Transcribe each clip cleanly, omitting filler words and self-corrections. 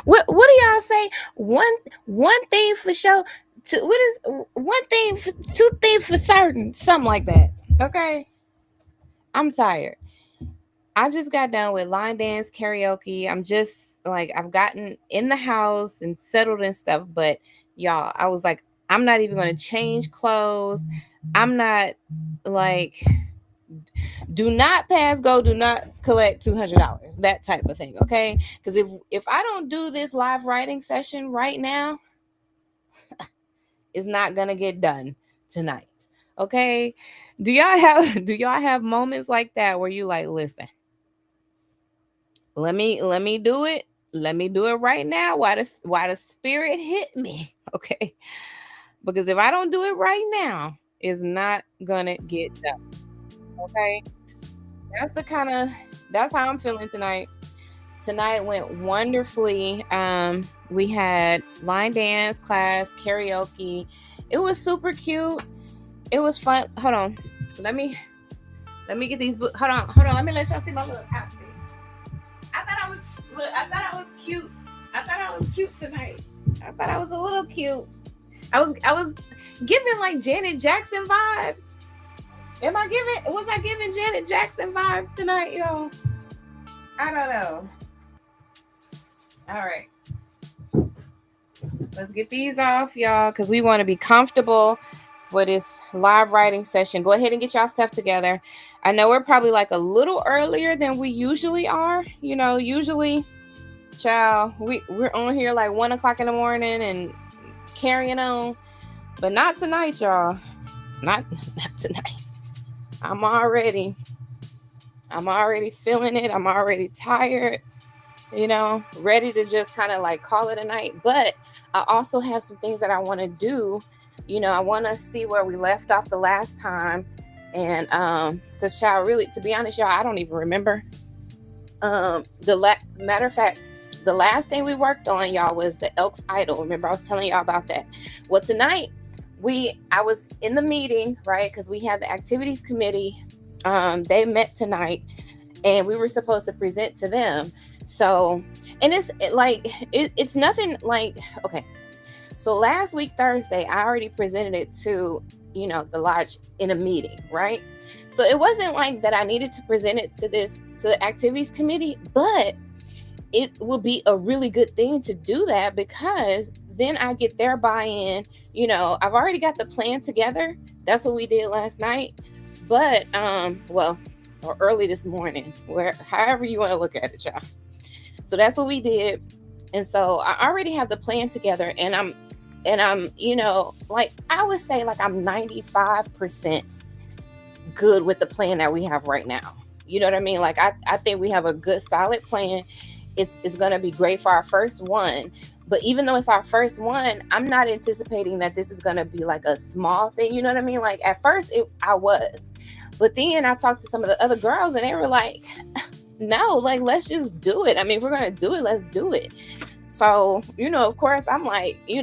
What do y'all say? One thing for sure. What is one thing for two things for certain? Something like that. Okay. I'm tired. I just got done with line dance karaoke. I'm just like I've gotten in the house and settled and stuff, but y'all, I was like, I'm not even gonna change clothes. I'm not like do not pass go, do not collect $200. That type of thing, okay? Because if I don't do this live writing session right now, it's not gonna get done tonight. Okay. Do y'all have moments like that where you like, listen, let me do it. Let me do it right now. Why the spirit hit me. Okay. Because if I don't do it right now, it's not gonna get done. Okay. That's the kind of that's how I'm feeling tonight. Tonight went wonderfully. We had line dance class, karaoke. It was super cute. It was fun. Hold on. Let me get these books. Hold on. Let me let y'all see my little outfit. I thought I was cute. I thought I was cute tonight. I thought I was a little cute. I was giving like Janet Jackson vibes. Was I giving Janet Jackson vibes tonight, y'all? I don't know. All right. Let's get these off, y'all, because we want to be comfortable for this live writing session. Go ahead and get y'all stuff together. I know we're probably like a little earlier than we usually are. Usually, child, we're on here like 1 o'clock in the morning and carrying on. But not tonight, y'all. Not tonight. I'm already feeling it. I'm already tired, ready to just kind of like call it a night. But I also have some things that I want to do. I want to see where we left off the last time. And because child, really, to be honest, y'all, I don't even remember. Matter of fact, the last thing we worked on, y'all, was the Elks Idol. Remember, I was telling y'all about that. Well, tonight I was in the meeting, right? Because we had the activities committee. They met tonight, and we were supposed to present to them. So, and it's nothing like, okay. So last week, Thursday, I already presented it to, the lodge in a meeting, right? So it wasn't like that I needed to present it to the activities committee, but it will be a really good thing to do that because then I get their buy-in. I've already got the plan together. That's what we did last night. But, or early this morning, however you want to look at it, y'all. So that's what we did. And so I already have the plan together, and I'm, like I would say like I'm 95% good with the plan that we have right now. You know what I mean? Like I think we have a good solid plan. It's going to be great for our first one. But even though it's our first one, I'm not anticipating that this is going to be like a small thing. You know what I mean? Like at first I was. But then I talked to some of the other girls and they were like, no, like, let's just do it. I mean, if we're going to do it, let's do it. So, of course, I'm like, you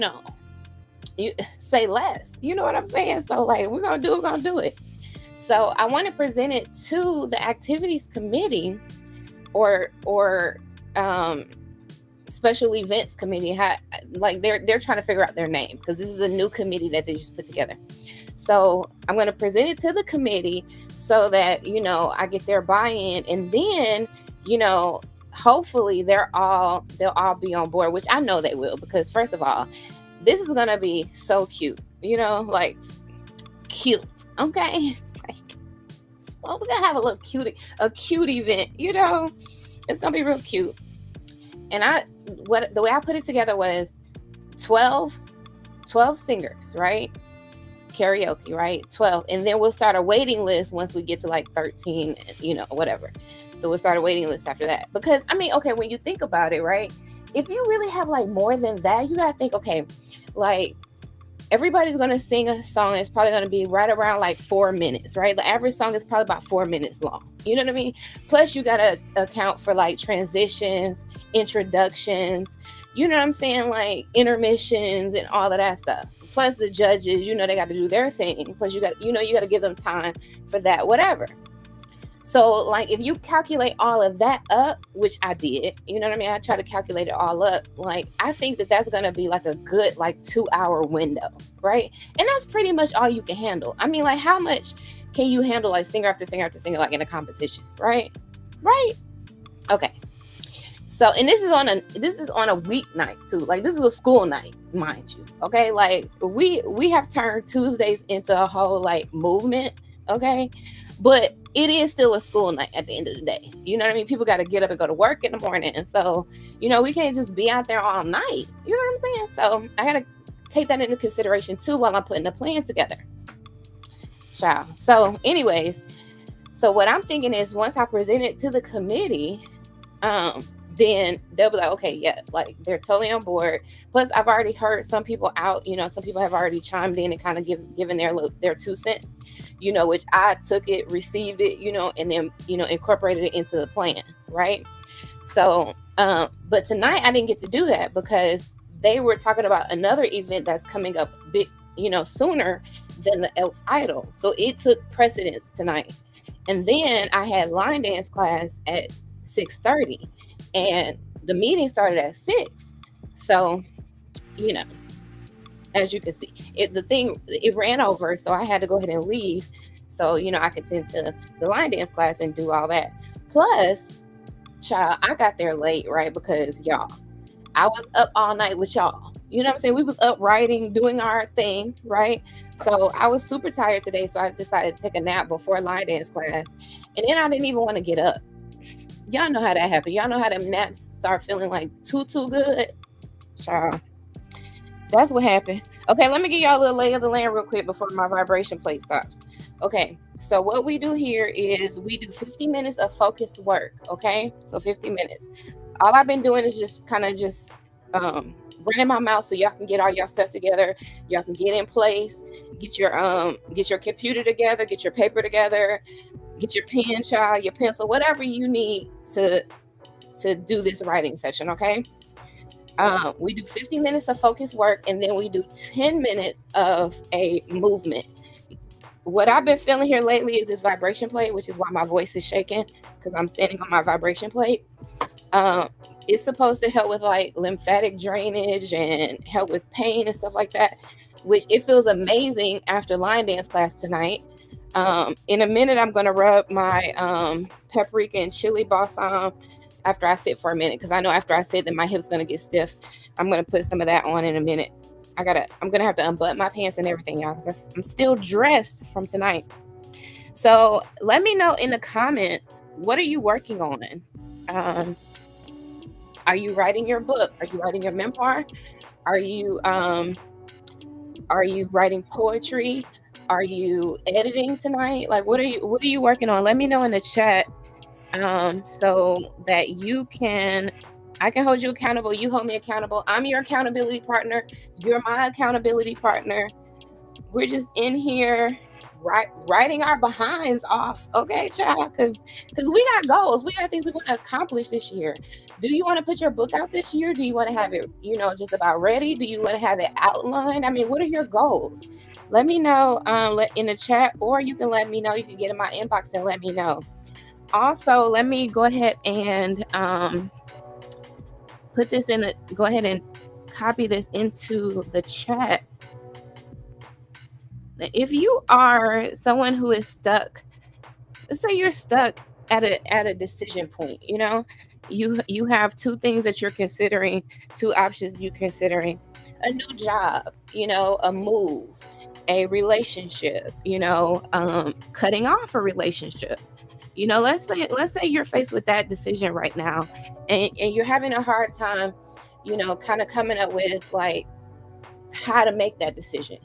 say less. You know what I'm saying? So like, we're going to do it. So I want to present it to the activities committee or special events committee. Like they're trying to figure out their name because this is a new committee that they just put together. So I'm going to present it to the committee so that, I get their buy-in, and then, hopefully they'll all be on board, which I know they will, because first of all, this is going to be so cute, like cute. Okay. Well, we're going to have a cute event, it's going to be real cute. And the way I put it together was 12 singers, right? Karaoke, right? 12. And then we'll start a waiting list once we get to like 13, whatever. So we'll start a waiting list after that. Because, I mean, okay, when you think about it, right? If you really have like more than that, you got to think, okay, like everybody's going to sing a song that's probably going to be right around like 4 minutes, right? The average song is probably about 4 minutes long. You know what I mean? Plus you got to account for like transitions, introductions, you know what I'm saying? Like intermissions and all of that stuff. Plus the judges, they got to do their thing. Plus you got to give them time for that, whatever. So like if you calculate all of that up, which I did, you know what I mean? I try to calculate it all up. Like I think that that's going to be like a good like 2-hour window, right? And that's pretty much all you can handle. I mean, like how much can you handle like singer after singer after singer like in a competition, right? Right? Okay. So, and this is on a weeknight too. Like this is a school night, mind you. Okay, like we have turned Tuesdays into a whole like movement. Okay, but it is still a school night at the end of the day. You know what I mean? People got to get up and go to work in the morning, and so we can't just be out there all night. You know what I'm saying? So I gotta take that into consideration too while I'm putting the plan together. Child. So, anyways, so what I'm thinking is once I present it to the committee, then they'll be like, okay, yeah, like they're totally on board. Plus, I've already heard some people out, some people have already chimed in and kind of given their 2 cents, which I took it, received it, and then, incorporated it into the plan, right? So, but tonight I didn't get to do that because they were talking about another event that's coming up big, sooner than the Elks Idol. So it took precedence tonight. And then I had line dance class at 6:30. And the meeting started at 6. So, as you can see, it ran over. So I had to go ahead and leave. So, I could tend to the line dance class and do all that. Plus, child, I got there late, right? Because y'all, I was up all night with y'all. You know what I'm saying? We was up writing, doing our thing, right? So I was super tired today. So I decided to take a nap before line dance class. And then I didn't even want to get up. Y'all know how that happened. Y'all know how them naps start feeling like too good. Child. That's what happened. Okay, let me give y'all a little lay of the land real quick before my vibration plate stops. Okay, so what we do here is we do 50 minutes of focused work. Okay, so 50 minutes. All I've been doing is just kind of running my mouth so y'all can get all y'all stuff together. Y'all can get in place, get your computer together, get your paper together, get your pen, child, your pencil, whatever you need to do this writing session, okay? We do 50 minutes of focused work, and then we do 10 minutes of a movement. What I've been feeling here lately is this vibration plate, which is why my voice is shaking, because I'm standing on my vibration plate. It's supposed to help with like lymphatic drainage and help with pain and stuff like that, which it feels amazing after line dance class tonight. In a minute, I'm going to rub my paprika and chili balsam after I sit for a minute, because I know after I sit that my hip's going to get stiff. I'm going to put some of that on in a minute. I'm going to have to unbutton my pants and everything, y'all, because I'm still dressed from tonight. So let me know in the comments, what are you working on? Are you writing your book? Are you writing your memoir? Are you writing poetry? Are you editing tonight? Like, what are you working on? Let me know in the chat, so that I can hold you accountable. You hold me accountable. I'm your accountability partner. You're my accountability partner. We're just in here writing our behinds off, okay, child? Because we got goals. We got things we want to accomplish this year. Do you want to put your book out this year? Do you want to have it, just about ready? Do you want to have it outlined? I mean, what are your goals? Let me know in the chat, or you can let me know. You can get in my inbox and let me know. Also, let me go ahead and put this go ahead and copy this into the chat. If you are someone who is stuck, let's say you're stuck at a decision point, you have 2 things that you're considering, 2 options you're considering: a new job, a move, a relationship, cutting off a relationship. Let's say you're faced with that decision right now, and you're having a hard time, kind of coming up with like how to make that decision.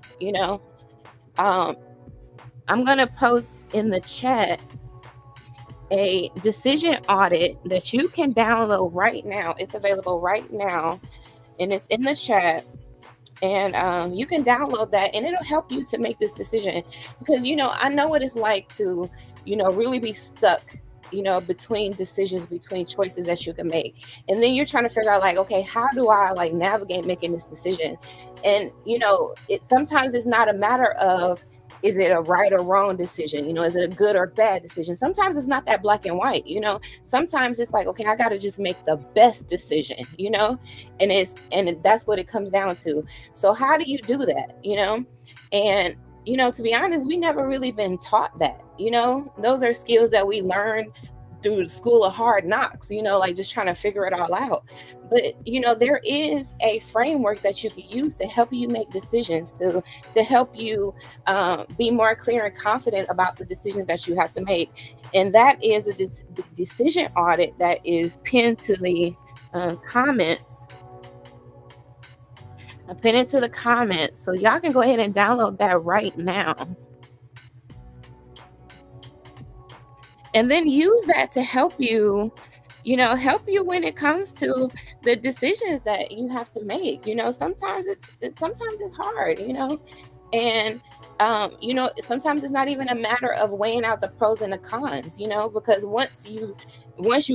I'm gonna post in the chat a decision audit that you can download right now. It's available right now, and it's in the chat. And you can download that, and it'll help you to make this decision, because I know what it's like to really be stuck between decisions, between choices that you can make, and then you're trying to figure out like, okay, how do I like navigate making this decision? And sometimes it's not a matter of is it a right or wrong decision? Is it a good or bad decision? Sometimes it's not that black and white. Sometimes it's like, okay, I got to just make the best decision, and that's what it comes down to. So how do you do that? And to be honest, we never really been taught that. Those are skills that we learn through the school of hard knocks, like just trying to figure it all out. But there is a framework that you can use to help you make decisions, to help you be more clear and confident about the decisions that you have to make. And that is the decision audit that is pinned to the comments. I pin it to the comments, so y'all can go ahead and download that right now. And then use that to help you when it comes to the decisions that you have to make. Sometimes it's hard, and sometimes it's not even a matter of weighing out the pros and the cons, because once you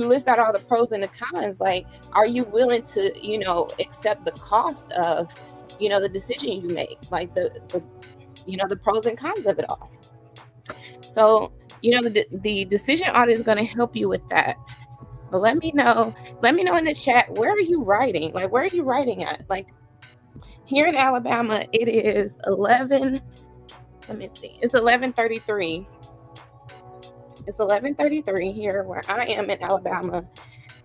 list out all the pros and the cons, like, are you willing to accept the cost of the decision you make, like the pros and cons of it all. So the decision audit is going to help you with that. So let me know in the chat, where are you writing? Like, where are you writing at? Like, here in Alabama, it is 11. Let me see. It's 11:33. It's 11:33 here where I am in Alabama.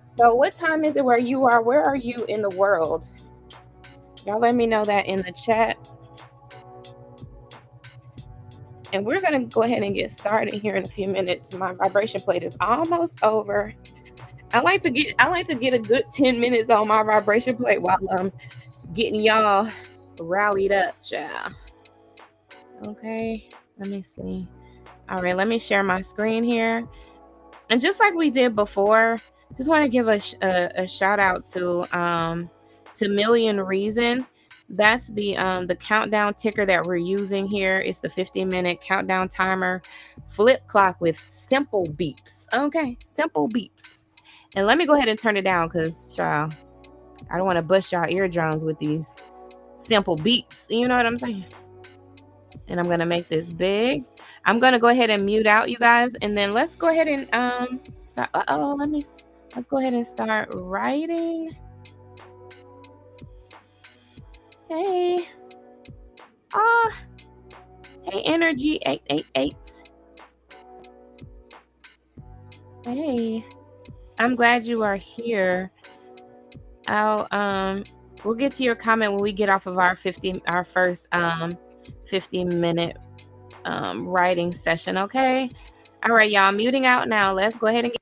So what time is it where you are? Where are you in the world? Y'all let me know that in the chat. And we're going to go ahead and get started here in a few minutes. My vibration plate is almost over. I like to get a good 10 minutes on my vibration plate while I'm getting y'all rallied up, child. Okay, let me see. All right, let me share my screen here. And just like we did before, just want to give a shout out to Million Reason. That's the countdown ticker that we're using here. It's the 15-minute countdown timer flip clock with simple beeps. Okay, simple beeps. And let me go ahead and turn it down because, child, I don't want to bust y'all eardrums with these simple beeps. You know what I'm saying? And I'm going to make this big. I'm going to go ahead and mute out, you guys. And then let's go ahead and start. Let's go ahead and start writing. Hey. Hey, Energy 888. Hey. I'm glad you are here. We'll get to your comment when we get off of our first 15-minute writing session, okay? All right, y'all, muting out now. Let's go ahead and get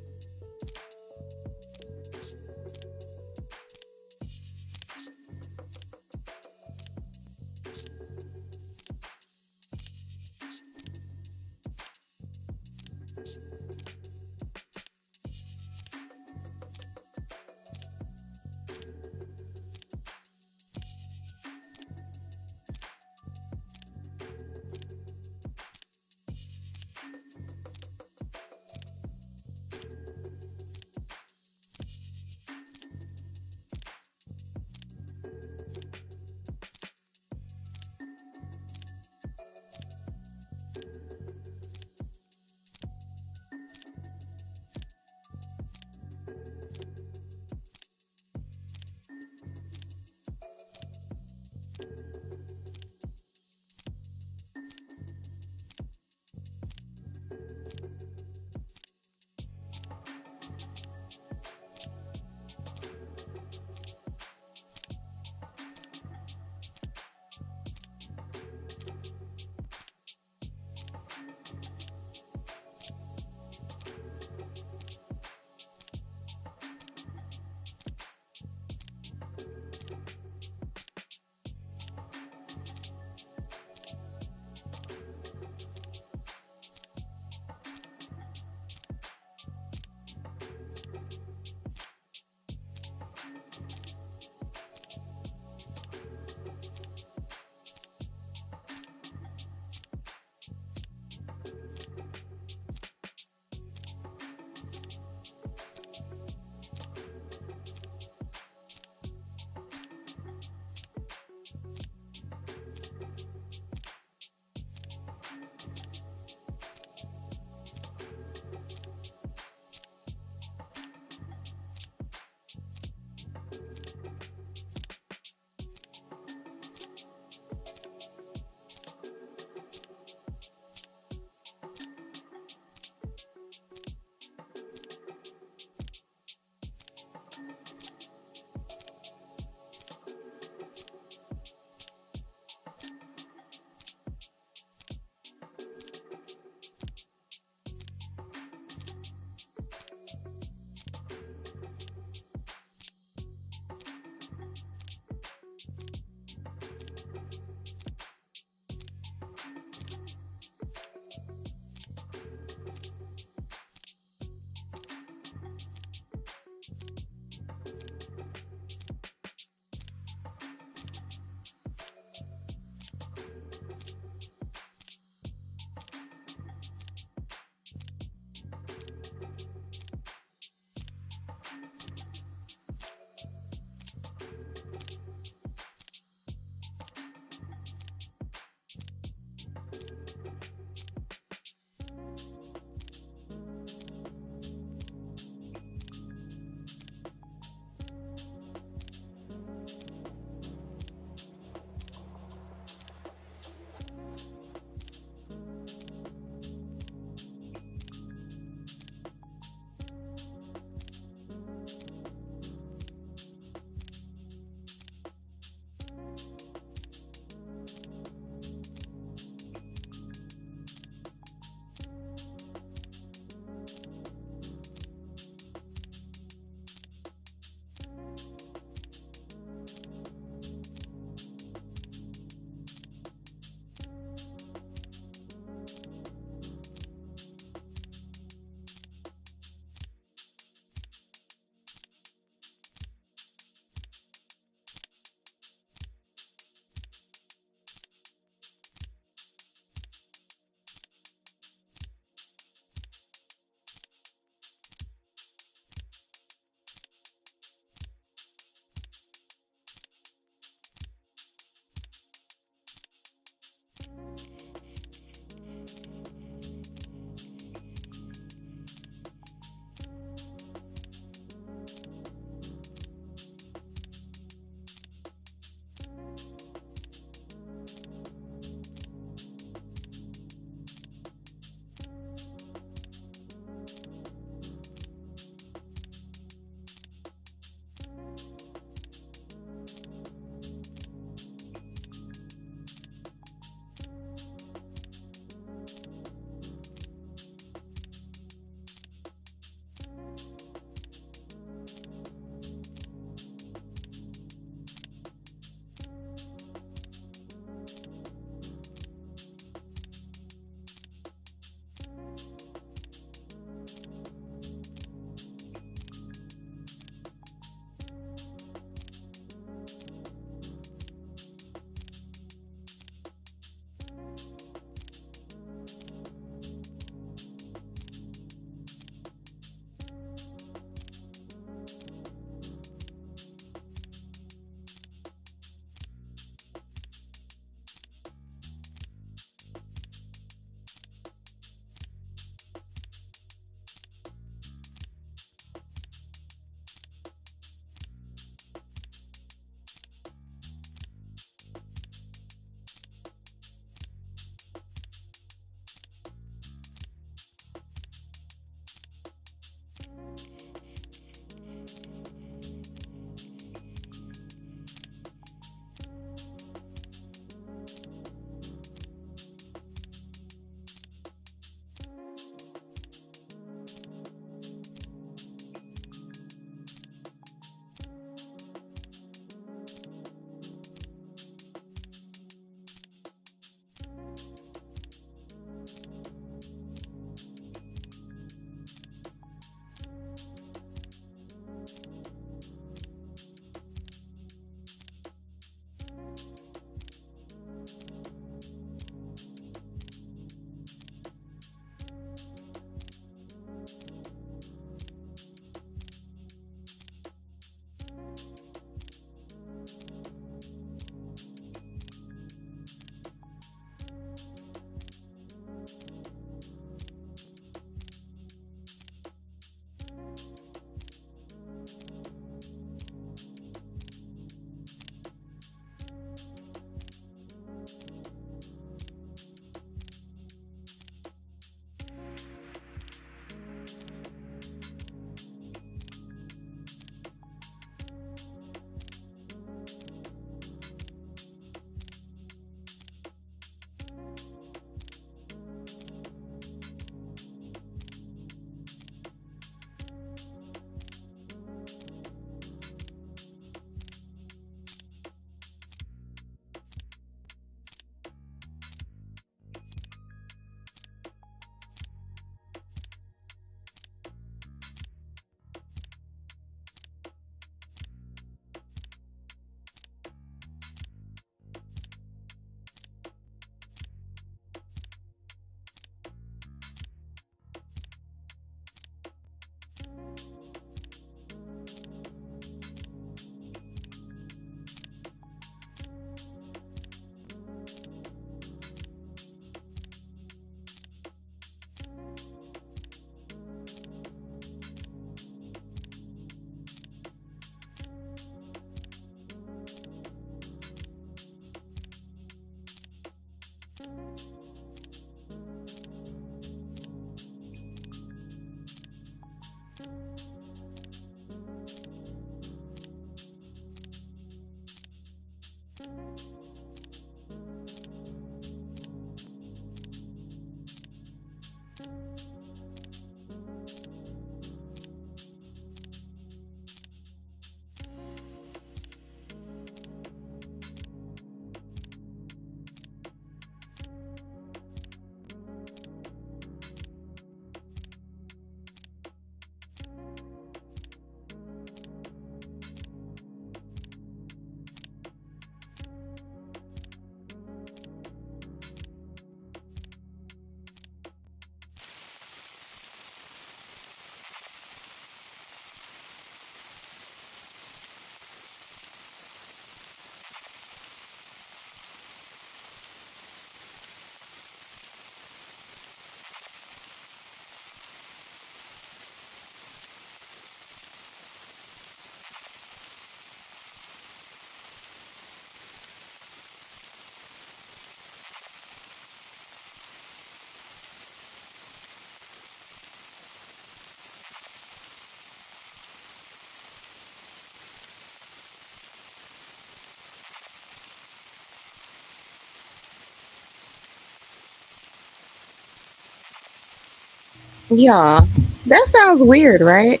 Yeah, that sounds weird, right?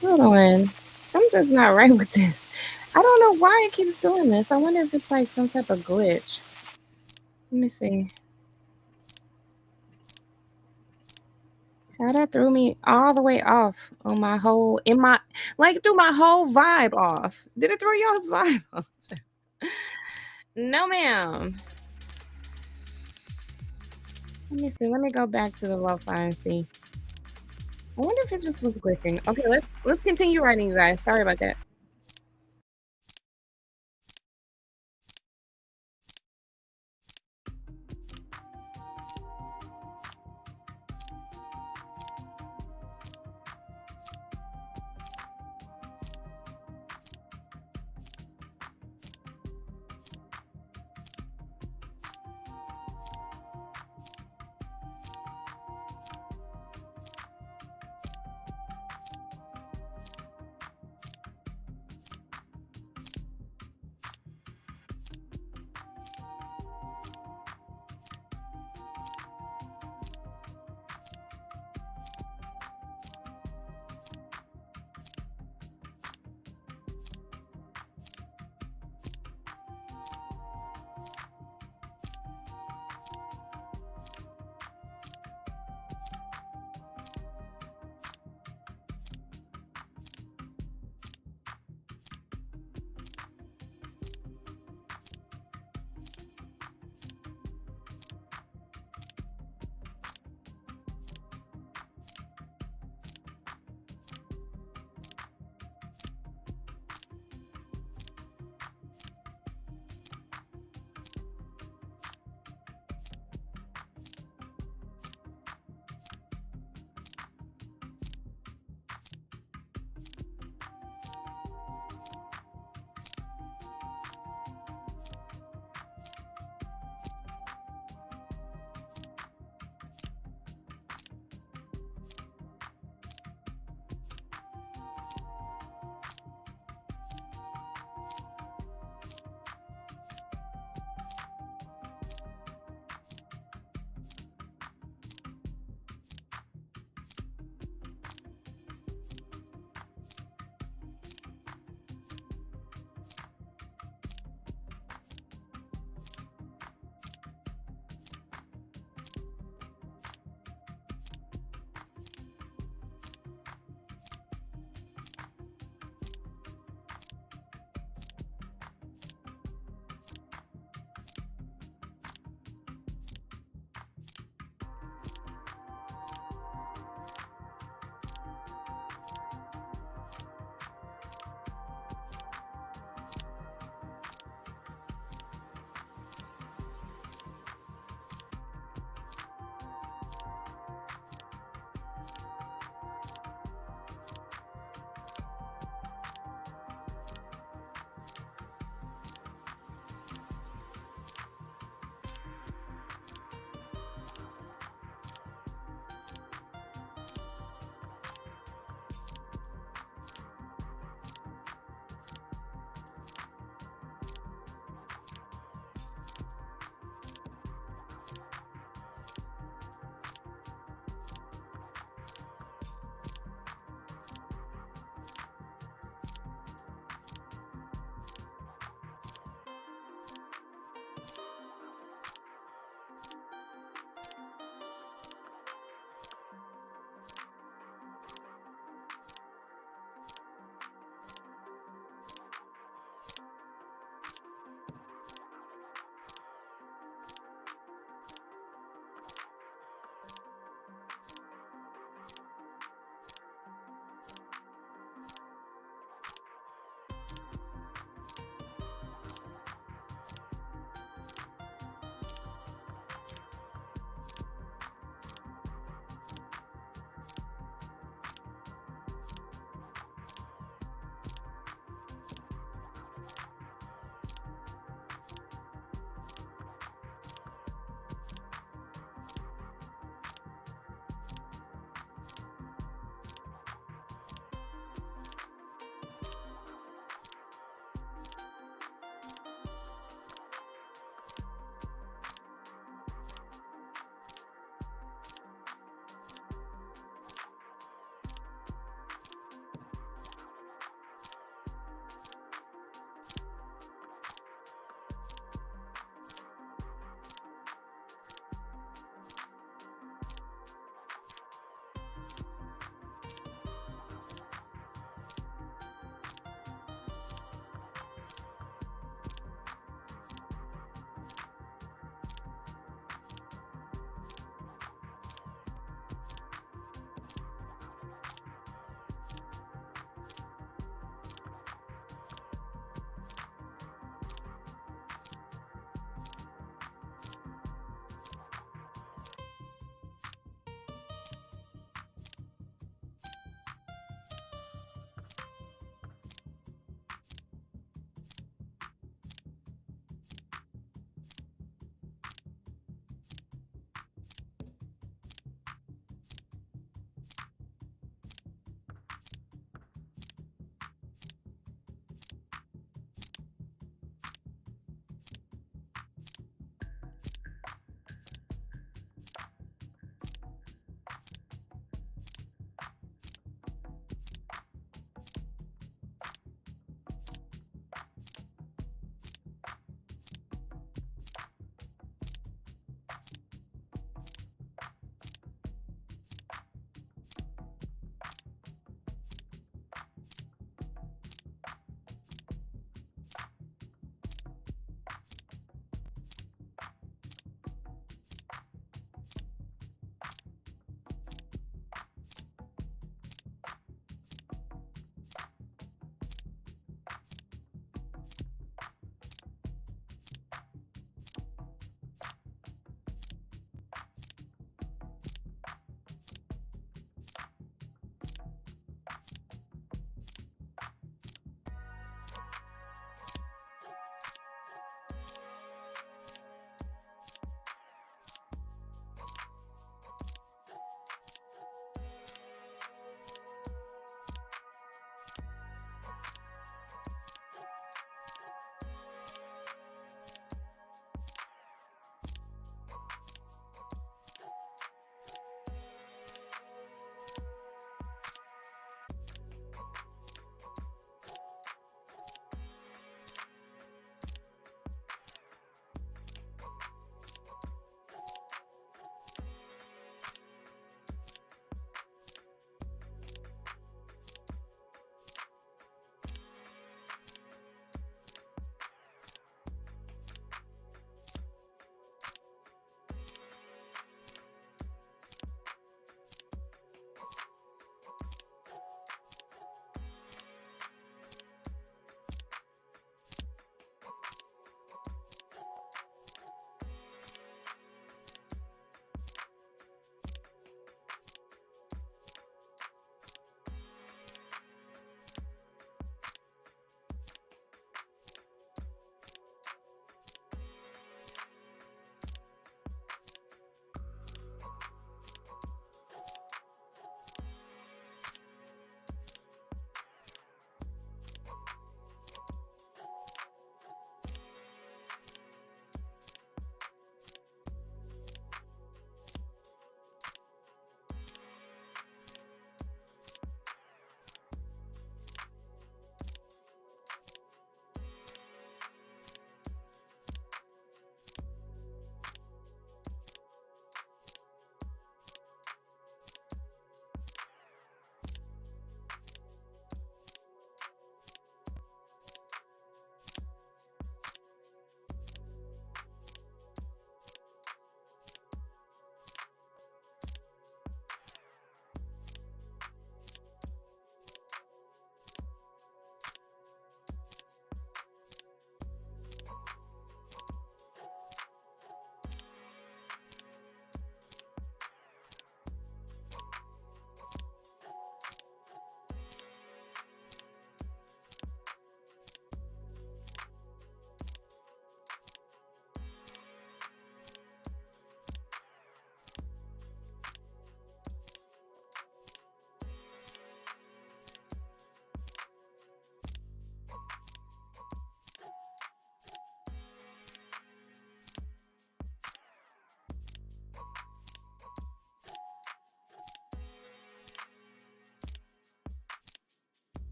Hold on. Something's not right with this. I don't know why it keeps doing this. I wonder if it's like some type of glitch. Let me see. Child, that threw me all the way off on my whole in my like threw my whole vibe off. Did it throw y'all's vibe off? No, ma'am. Let me see. Let me go back to the lo-fi and see. I wonder if it just was glitching. Okay, let's continue writing, you guys. Sorry about that.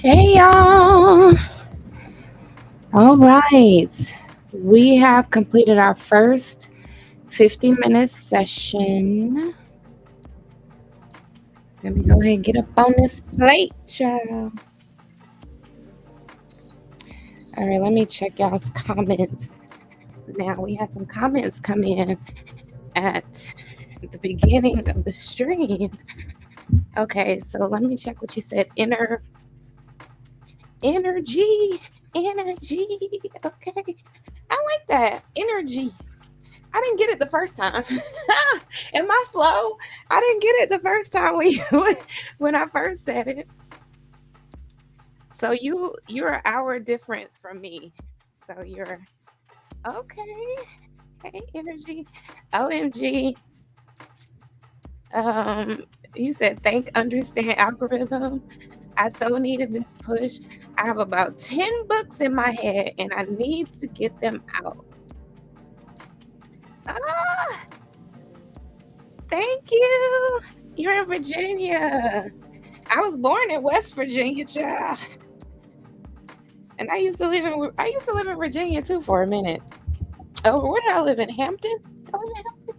Hey y'all. All right. We have completed our first 50-minute session. Let me go ahead and get up on this plate, child. All right, let me check y'all's comments. Now we had some comments come in at the beginning of the stream. Okay, so let me check what you said. Energy. Okay. I like that. Energy. I didn't get it the first time. Am I slow? I didn't get it the first time when I first said it. So you're an hour difference from me. So you're okay. Hey, energy. OMG. You said think, understand algorithm. I so needed this push. I have about 10 books in my head and I need to get them out. Ah, thank you. You're in Virginia. I was born in West Virginia, child. And I used to live in Virginia too for a minute. Oh, where did I live in? Hampton? Did I live in Hampton?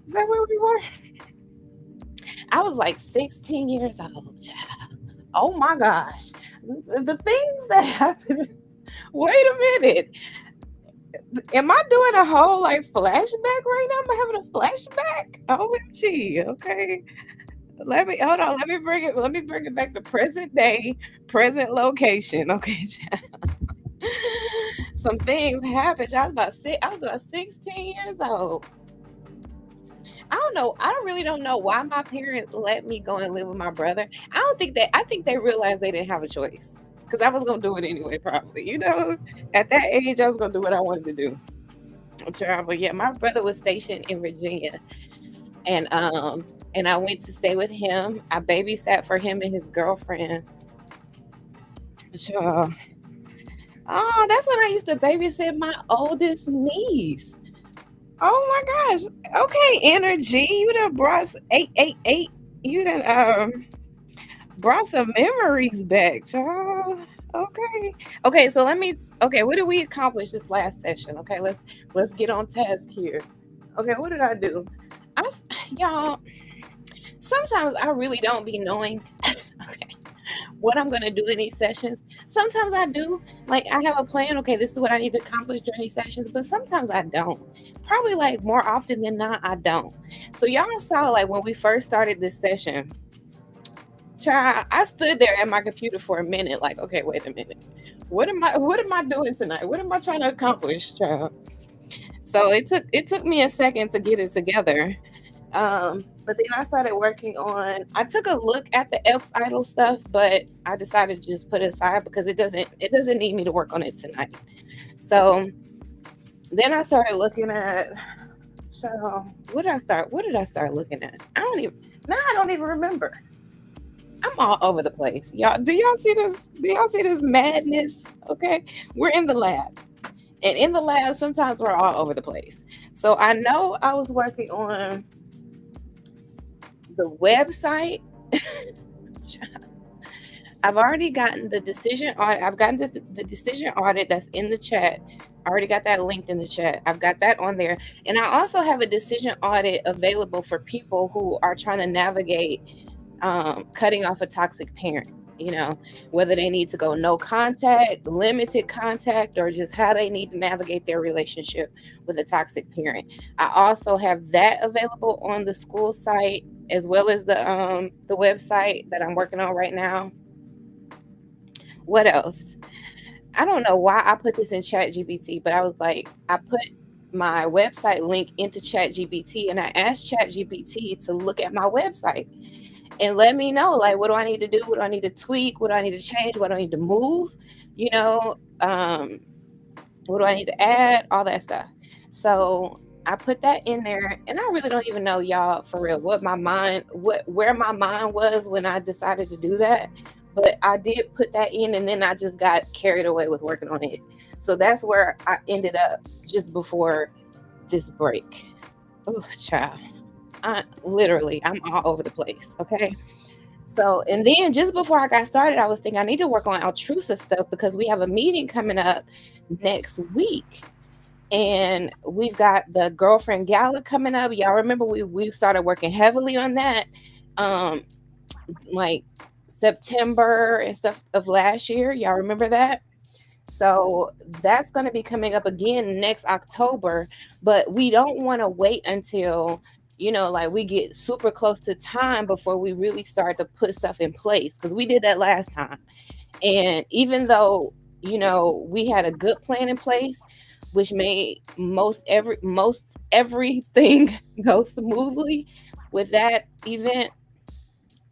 Is that where we were? I was like 16 years old, child. Oh my gosh. The things that happened. Wait a minute. Am I doing a whole like flashback right now? Am I having a flashback? OMG. Okay. Let me bring it back to present day, present location. Okay. Some things happened. I was about 16 years old. I really don't know why my parents let me go and live with my brother. I think they realized they didn't have a choice. Because I was gonna do it anyway, probably. At that age I was gonna do what I wanted to do. But yeah, my brother was stationed in Virginia. And I went to stay with him. I babysat for him and his girlfriend. Sure. Oh, that's when I used to babysit my oldest niece. Oh my gosh. Okay, energy. You done brought 888. You done brought some memories back, child. Okay, so what did we accomplish this last session? Okay, let's get on task here. Okay, what did I do? Y'all, sometimes I really don't be knowing okay, what I'm gonna do in these sessions. Sometimes I do. Like I have a plan, okay, this is what I need to accomplish during these sessions, but sometimes I don't. Probably like more often than not, I don't. So y'all saw like when we first started this session, child, I stood there at my computer for a minute, like, okay, wait a minute. What am I doing tonight? What am I trying to accomplish, child? So it took me a second to get it together. But then I started working on. I took a look at the Elks Idol stuff, but I decided to just put it aside because it doesn't need me to work on it tonight. So then I started looking at. So what did I start looking at? I don't even remember. I'm all over the place, y'all. Do y'all see this? Do y'all see this madness? Okay, we're in the lab. And in the lab, sometimes we're all over the place. So I know I was working on the website. I've already gotten the decision audit. I've gotten the decision audit that's in the chat. I already got that linked in the chat. I've got that on there. And I also have a decision audit available for people who are trying to navigate cutting off a toxic parent. Whether they need to go no contact, limited contact, or just how they need to navigate their relationship with a toxic parent. I also have that available on the school site as well as the website that I'm working on right now. What else? I don't know why I put this in ChatGPT, but I was like, I put my website link into ChatGPT and I asked ChatGPT to look at my website and let me know, like, what do I need to do? What do I need to tweak? What do I need to change? What do I need to move? What do I need to add? All that stuff. So I put that in there, and I really don't even know, y'all, for real, where my mind was when I decided to do that. But I did put that in, and then I just got carried away with working on it. So that's where I ended up just before this break. Oh, child. I'm all over the place, okay? So, and then just before I got started, I was thinking I need to work on altrusive stuff because we have a meeting coming up next week. And we've got the girlfriend gala coming up. Y'all remember we started working heavily on that, like September and stuff of last year. Y'all remember that? So that's going to be coming up again next October, but we don't want to wait until, like we get super close to time before we really start to put stuff in place, because we did that last time. And even though, we had a good plan in place, which made most everything go smoothly with that event,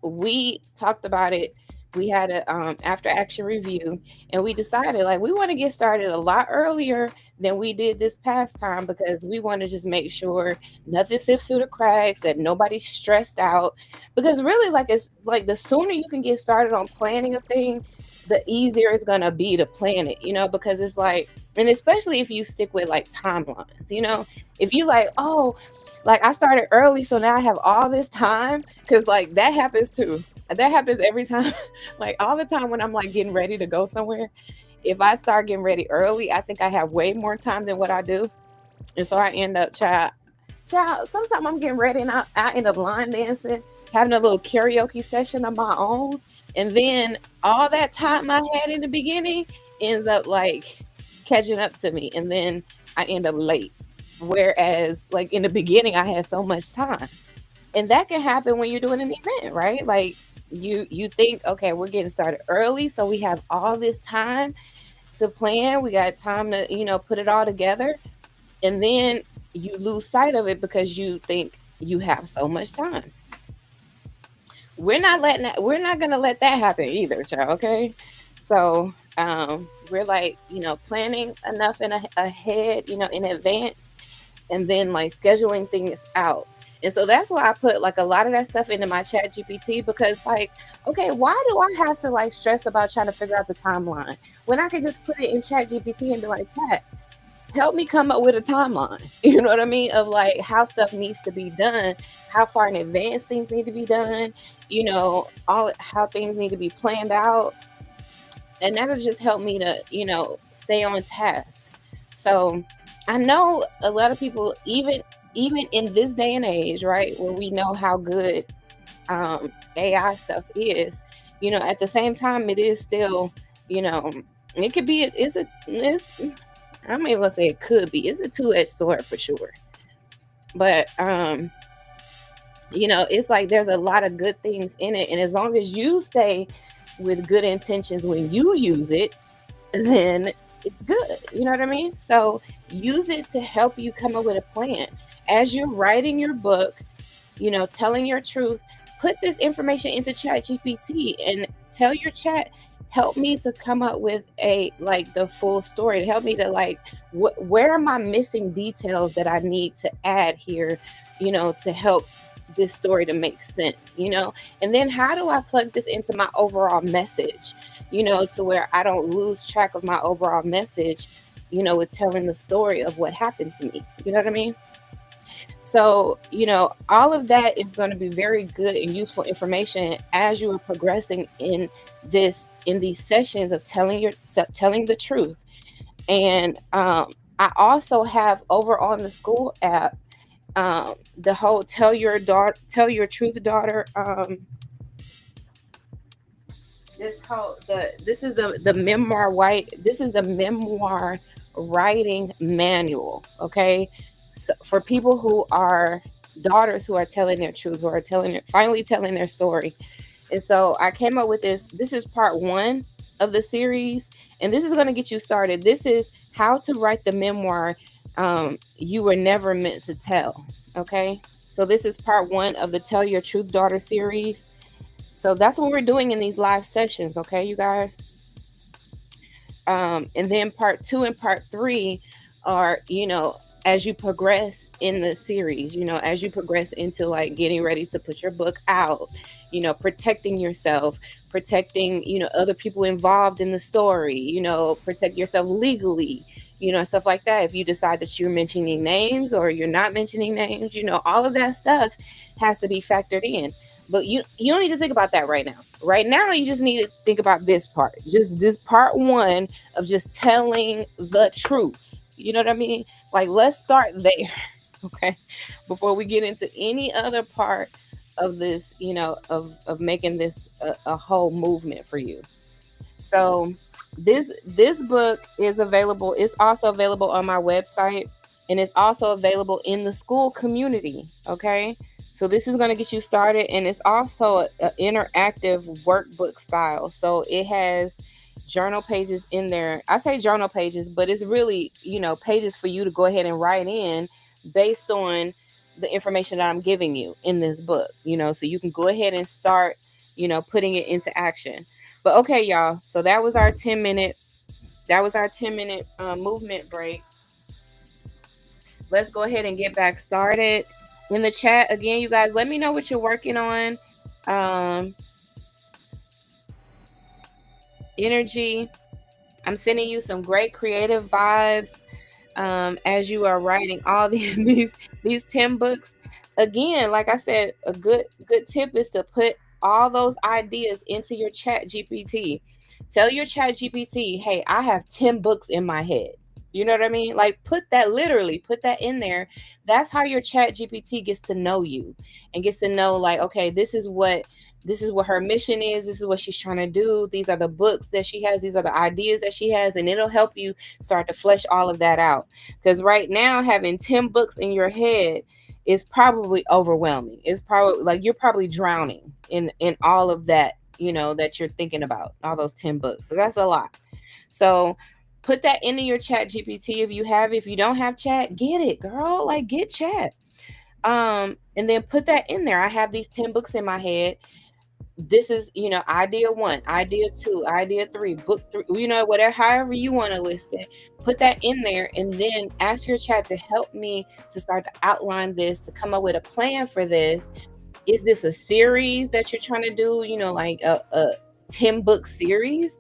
we talked about it. We had a after action review, and we decided like we want to get started a lot earlier than we did this past time, because we want to just make sure nothing slips through the cracks, that nobody's stressed out. Because really, like, it's like the sooner you can get started on planning a thing, the easier it's gonna be to plan it, because it's like, and especially if you stick with like timelines, if you like, oh, like I started early, so now I have all this time, because like that happens too. That happens every time. Like all the time when I'm like getting ready to go somewhere. If I start getting ready early, I think I have way more time than what I do. And so I end up, sometimes I'm getting ready and I end up line dancing, having a little karaoke session of my own. And then all that time I had in the beginning ends up like catching up to me. And then I end up late. Whereas like in the beginning, I had so much time. And that can happen when you're doing an event, right? Like you think, okay, we're getting started early, so we have all this time to plan. We got time to, put it all together. And then you lose sight of it because you think you have so much time. We're not gonna let that happen either, child. Okay. So we're like, planning enough ahead, in advance, and then like scheduling things out. And so that's why I put like a lot of that stuff into my chat GPT, because like, okay, why do I have to like stress about trying to figure out the timeline when I can just put it in chat GPT and be like, chat, help me come up with a timeline. You know what I mean? Of like how stuff needs to be done, how far in advance things need to be done, all how things need to be planned out. And that'll just help me to, stay on task. So I know a lot of people, even in this day and age, right, where we know how good AI stuff is, at the same time, it is still, it could be, I'm not even gonna say it could be, it's a two-edged sword for sure. But, it's like there's a lot of good things in it. And as long as you stay with good intentions when you use it, then it's good. You know what I mean? So use it to help you come up with a plan. As you're writing your book, telling your truth, put this information into chat GPT and tell your chat, help me to come up with the full story, to help me to like, where are my missing details that I need to add here, to help this story to make sense, and then how do I plug this into my overall message, to where I don't lose track of my overall message, with telling the story of what happened to me. You know what I mean? So, all of that is going to be very good and useful information as you are progressing in these sessions of telling the truth. And I also have over on the school app the whole tell your truth daughter. This is the memoir writing manual. Okay. So for people who are daughters who are telling their truth, who are finally telling their story. And so I came up with this. This is part 1 of the series, and this is going to get you started. This is how to write the memoir you were never meant to tell. Okay. So this is part 1 of the Tell Your Truth Daughter series. So that's what we're doing in these live sessions. Okay, you guys. And then part 2 and part 3 are, as you progress in the series, as you progress into like getting ready to put your book out, protecting yourself, protecting, other people involved in the story, protect yourself legally, stuff like that. If you decide that you're mentioning names or you're not mentioning names, all of that stuff has to be factored in. But you don't need to think about that right now. Right now, you just need to think about this part. Just this part one of just telling the truth. You know what I mean? Like, let's start there, okay? Before we get into any other part of this, of making this a whole movement for you. So this book is available. It's also available on my website, and it's also available in the school community. Okay, so this is going to get you started, and it's also an interactive workbook style. So it has journal pages in there. I say journal pages, but it's really pages for you to go ahead and write in based on the information that I'm giving you in this book. So you can go ahead and start putting it into action. But okay, y'all. So that was our 10-minute. That was our 10-minute movement break. Let's go ahead and get back started. In the chat again, you guys, let me know what you're working on. Energy. I'm sending you some great creative vibes as you are writing all these 10 books. Again, like I said, a good tip is to put all those ideas into your chat GPT. Tell your chat GPT, hey, I have 10 books in my head. You know what I mean? Like, put that in there. That's how your chat GPT gets to know you and gets to know, like, okay, this is what her mission is. This is what she's trying to do. These are the books that she has. These are the ideas that she has. And it'll help you start to flesh all of that out. Because right now, having 10 books in your head is probably overwhelming. It's probably like you're probably drowning in all of that, that you're thinking about, all those 10 books. So that's a lot. So put that into your chat GPT if you have it. If you don't have chat, get it, girl. Like, get chat. And then put that in there. I have these 10 books in my head. This is, idea 1, idea 2, idea 3, book 3, whatever, however you want to list it, put that in there, and then ask your chat to help me to start to outline this, to come up with a plan for this. Is this a series that you're trying to do, like a 10 book series?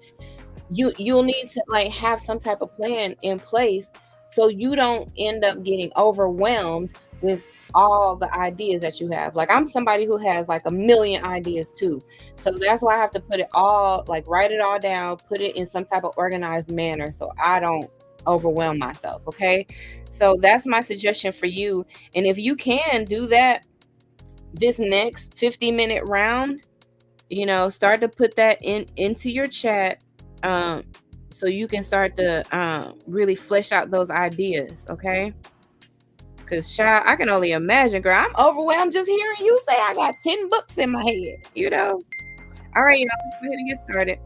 You'll need to like have some type of plan in place so you don't end up getting overwhelmed with all the ideas that you have. Like, I'm somebody who has like a million ideas too. So that's why I have to put it all, like, write it all down, put it in some type of organized manner so I don't overwhelm myself. Okay. So that's my suggestion for you. And if you can do that this next 50-minute round, start to put that into your chat, so you can start to really flesh out those ideas. Okay. Because, child, I can only imagine, girl. I'm overwhelmed just hearing you say I got 10 books in my head. All right, y'all, let's go ahead and get started.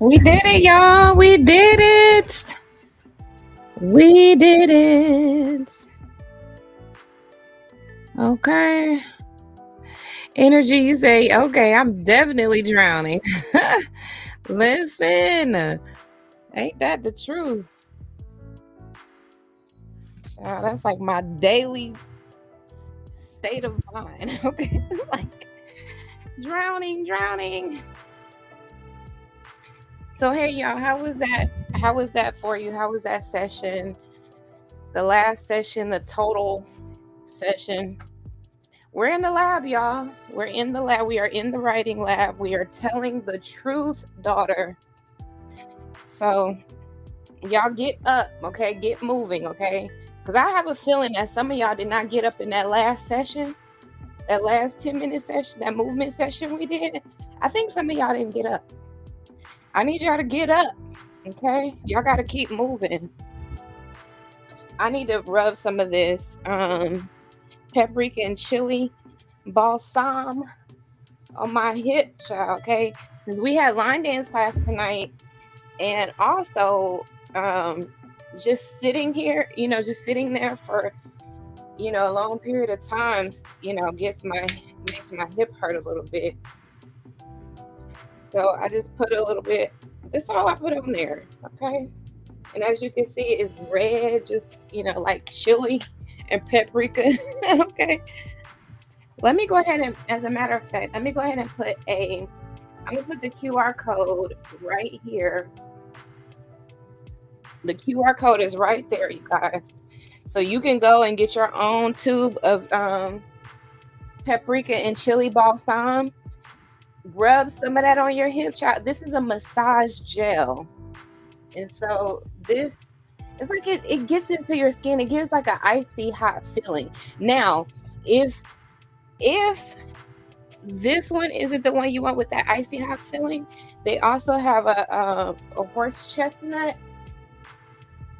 We did it, y'all. We did it. We did it. Okay. Energy, you say, okay, I'm definitely drowning. Listen, ain't that the truth? Child, that's like my daily state of mind. Okay. Like drowning, drowning. So hey y'all, how was that? How was that for you? How was that session? The last session, the total session. We're in the lab, y'all. We're in the lab. We are in the writing lab. We are telling the truth, daughter. So y'all get up, okay? Get moving, okay? Because I have a feeling that some of y'all did not get up in that last session, that last 10-minute session, that movement session we did. I think some of y'all didn't get up. I need y'all to get up, okay? Y'all got to keep moving. I need to rub some of this paprika and chili balsam on my hip, child, okay? Because we had line dance class tonight, and also just sitting here, just sitting there for a long period of times, makes my hip hurt a little bit. So I just put a little bit. That's all I put on there, okay? And as you can see, it's red, just like chili and paprika. Okay. Let me go ahead and, as a matter of fact, let me go ahead and I'm gonna put the QR code right here. The QR code is right there, you guys. So you can go and get your own tube of paprika and chili balsam. Rub some of that on your hip, child. This is a massage gel. And so this, it's like it gets into your skin. It gives like an icy hot feeling. Now, if this one isn't the one you want with that icy hot feeling, they also have a horse chestnut,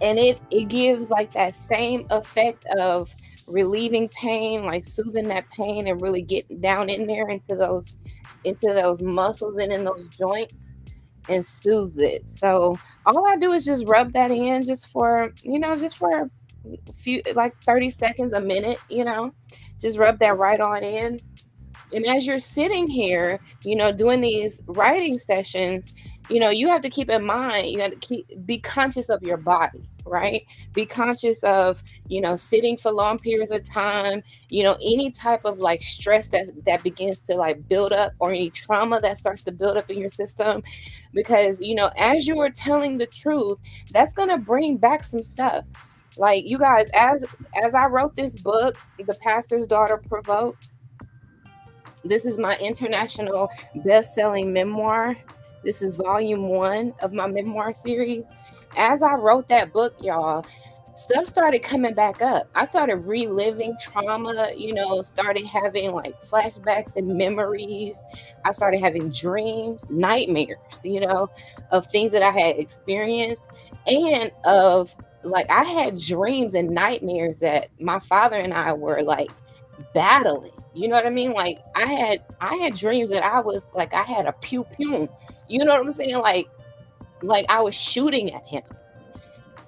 and it gives like that same effect of relieving pain, like soothing that pain and really getting down in there into those muscles and in those joints and soothes it. So all I do is just rub that in just for a few, like 30 seconds, a minute, just rub that right on in. And as you're sitting here, doing these writing sessions, you have to keep in mind, you have to be conscious of your body, right? Be conscious of, sitting for long periods of time, any type of like stress that begins to like build up, or any trauma that starts to build up in your system. Because, as you are telling the truth, that's going to bring back some stuff. Like, you guys, as I wrote this book, The Pastor's Daughter Provoked, this is my international best-selling memoir. This is volume 1 of my memoir series. As I wrote that book, y'all, stuff started coming back up. I started reliving trauma, started having like flashbacks and memories. I started having dreams, nightmares, of things that I had experienced, and of like I had dreams and nightmares that my father and I were like battling. You know what I mean? Like I had dreams that I was like I had a pew pew. You know what I'm saying? Like I was shooting at him.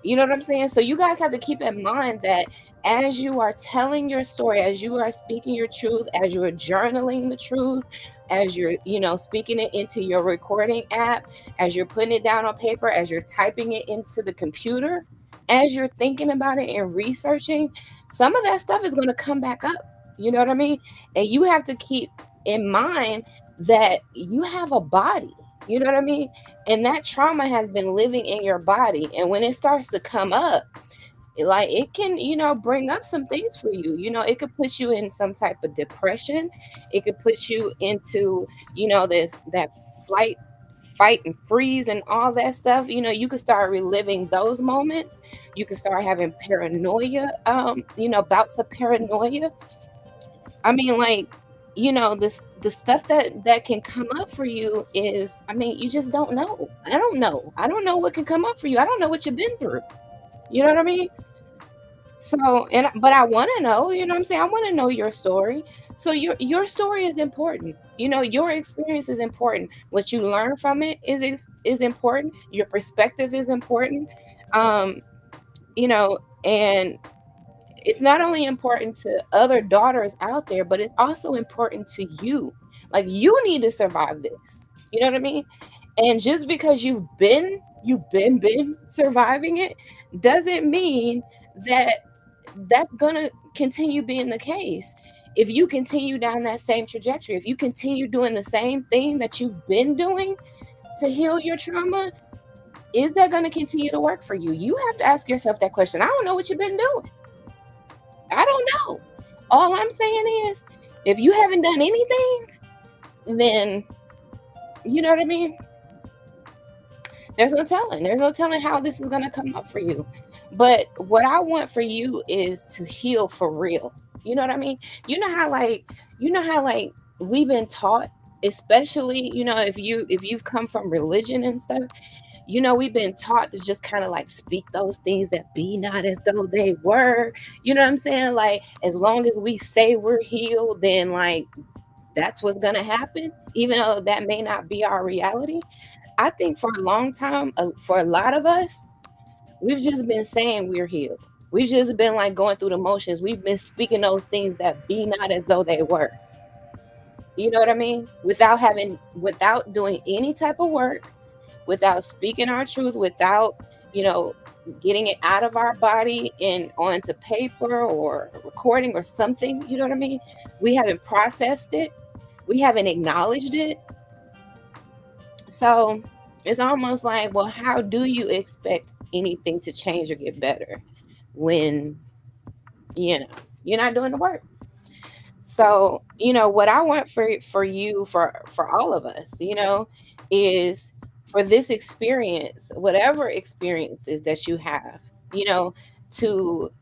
You know what I'm saying? So you guys have to keep in mind that as you are telling your story, as you are speaking your truth, as you are journaling the truth, as you're, speaking it into your recording app, as you're putting it down on paper, as you're typing it into the computer, as you're thinking about it and researching, some of that stuff is going to come back up. You know what I mean? And you have to keep in mind that you have a body. You know what I mean? And that trauma has been living in your body. And when it starts to come up, it can, bring up some things for you. It could put you in some type of depression. It could put you into, that fight and freeze and all that stuff. You could start reliving those moments. You could start having paranoia, bouts of paranoia. I mean, the stuff that can come up for you is, you just don't know. I don't know what can come up for you. I don't know what you've been through. You know what I mean? So, but I want to know, you know what I'm saying? I want to know your story. So your story is important. Your experience is important. What you learn from it is important. Your perspective is important. Um, and it's not only important to other daughters out there, but it's also important to you. Like, you need to survive this. You know what I mean? And just because you've been surviving it doesn't mean that that's gonna continue being the case. If you continue down that same trajectory, if you continue doing the same thing that you've been doing to heal your trauma, is that going to continue to work for you? You have to ask yourself that question. I don't know what you've been doing. I don't know. All I'm saying is, if you haven't done anything, then you know what I mean? There's no telling. There's no telling how this is going to come up for you. But what I want for you is to heal for real. You know what I mean? You know how we've been taught, especially, if you've come from religion and stuff, we've been taught to just kind of like speak those things that be not as though they were. You know what I'm saying? Like, as long as we say we're healed, then like that's what's going to happen, even though that may not be our reality. I think for a long time, for a lot of us, we've just been saying we're healed. We've just been like going through the motions. We've been speaking those things that be not as though they were. You know what I mean? Without doing any type of work, without speaking our truth, without, you know, getting it out of our body and onto paper or recording or something. You know what I mean? We haven't processed it. We haven't acknowledged it. So it's almost like, well, how do you expect anything to change or get better when, you know, you're not doing the work? So, what I want for you, for all of us, is for this experience, whatever experiences that you have, you know, to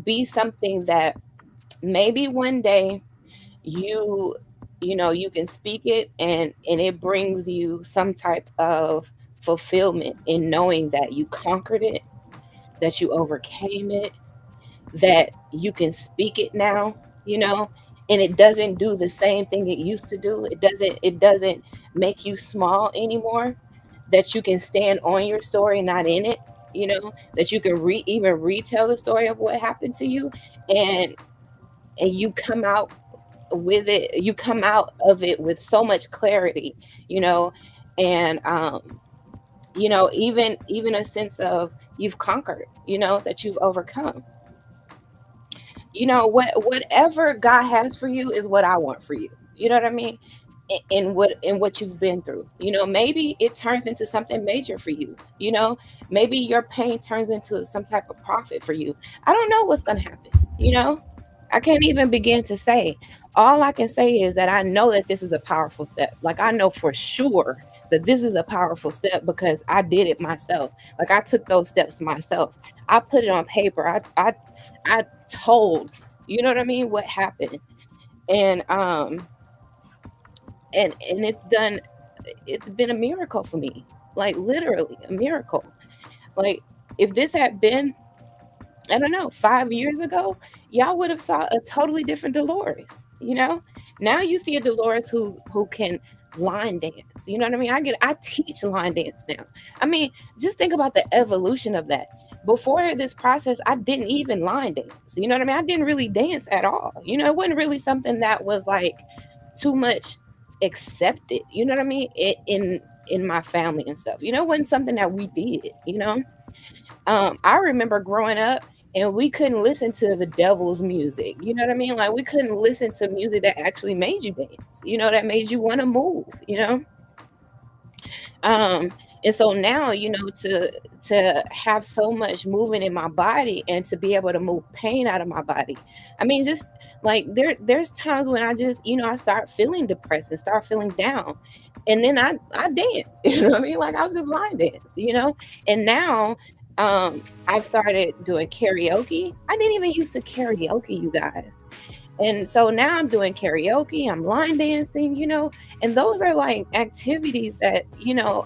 be something that maybe one day you you can speak it, and it brings you some type of fulfillment in knowing that you conquered it, that you overcame it, that you can speak it now, and it doesn't do the same thing it used to do. It doesn't make you small anymore. That you can stand on your story, not in it. That you can even retell the story of what happened to you, and you come out with it. You come out of it with so much clarity, you know, and even a sense of you've conquered, that you've overcome. Whatever God has for you is what I want for you. You know what I mean? In what you've been through. Maybe it turns into something major for you. Maybe your pain turns into some type of profit for you. I don't know what's gonna happen. I can't even begin to say. All I can say is that I know that this is a powerful step. Like, I know for sure that this is a powerful step because I did it myself. Like, I took those steps myself. I put it on paper. I told, you know what I mean, what happened. And it's been a miracle for me. Like, literally a miracle. Like, if this had been, I don't know, 5 years ago, y'all would have saw a totally different Delores. Now you see a Delores who can line dance. You know what I mean? I teach line dance now. I mean, just think about the evolution of that. Before this process, I didn't even line dance. You know what I mean? I didn't really dance at all. It wasn't really something that was like too much accepted. You know what I mean? In my family and stuff. It wasn't something that we did. I remember growing up and we couldn't listen to the devil's music. You know what I mean? Like, we couldn't listen to music that actually made you dance, that made you want to move. Um, and so now, to have so much movement in my body and to be able to move pain out of my body. I mean, just like there's times when I just, I start feeling depressed and start feeling down. And then I dance, you know what I mean? Like, I was just line dance. And now I've started doing karaoke. I didn't even used to karaoke, you guys. And so now I'm doing karaoke, I'm line dancing. And those are like activities that,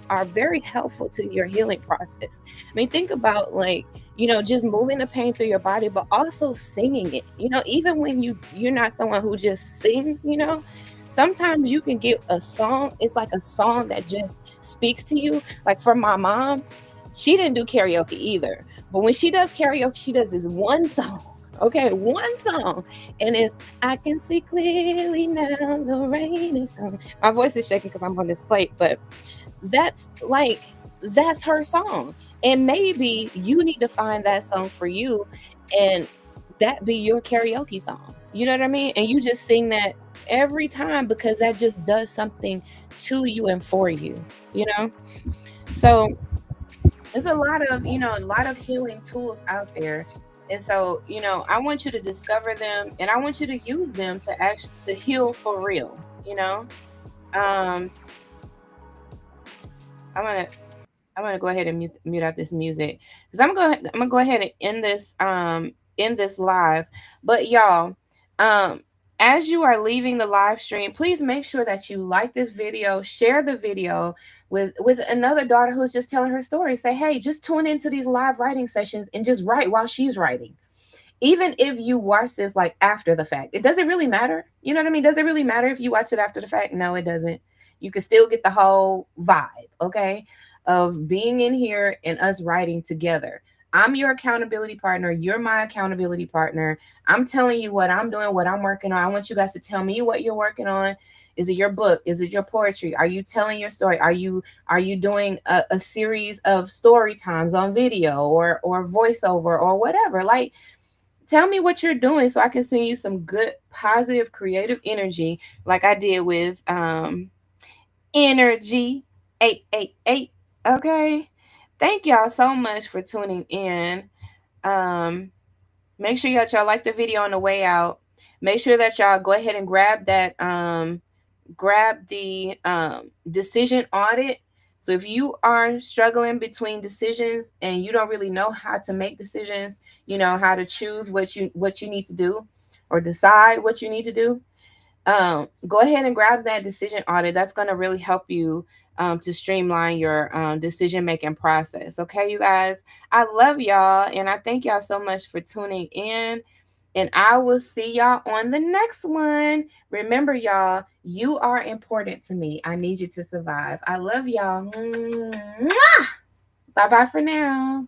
are very helpful to your healing process. I mean, think about like, just moving the pain through your body, but also singing it. Even when you're not someone who just sings, sometimes you can get a song. It's like a song that just speaks to you. Like for my mom, she didn't do karaoke either. But when she does karaoke, she does this one song. Okay, one song. And it's I can see clearly now the rain is coming. My voice is shaking because I'm on this plate, but that's like that's her song. And maybe you need to find that song for you and that be your karaoke song. You know what I mean? And you just sing that every time because that just does something to you and for you, you know? So there's a lot of, a lot of healing tools out there. And so, I want you to discover them and I want you to use them to actually to heal for real, you know? Um I'm gonna go ahead and mute out this music because I'm gonna go ahead and end this live. But y'all, um, as you are leaving the live stream, please make sure that you like this video, share the video with another daughter who's just telling her story. Say, hey, just tune into these live writing sessions and just write while she's writing. Even if you watch this like after the fact, it doesn't really matter. You know what I mean? Does it really matter if you watch it after the fact? No, it doesn't. You can still get the whole vibe, okay, of being in here and us writing together. I'm your accountability partner. You're my accountability partner. I'm telling you what I'm doing, what I'm working on. I want you guys to tell me what you're working on. Is it your book? Is it your poetry? Are you telling your story? Are you doing a series of story times on video or voiceover or whatever? Like, tell me what you're doing so I can send you some good, positive, creative energy, like I did with Energy 888. Okay. Thank y'all so much for tuning in. Make sure y'all like the video on the way out. Make sure that y'all go ahead and grab the decision audit. So if you are struggling between decisions and you don't really know how to make decisions, how to choose what you need to do or decide what you need to do, go ahead and grab that decision audit. That's going to really help you to streamline your decision making process. Okay, you guys, I love y'all and I thank y'all so much for tuning in. And I will see y'all on the next one. Remember, y'all, you are important to me. I need you to survive. I love y'all. Bye bye for now.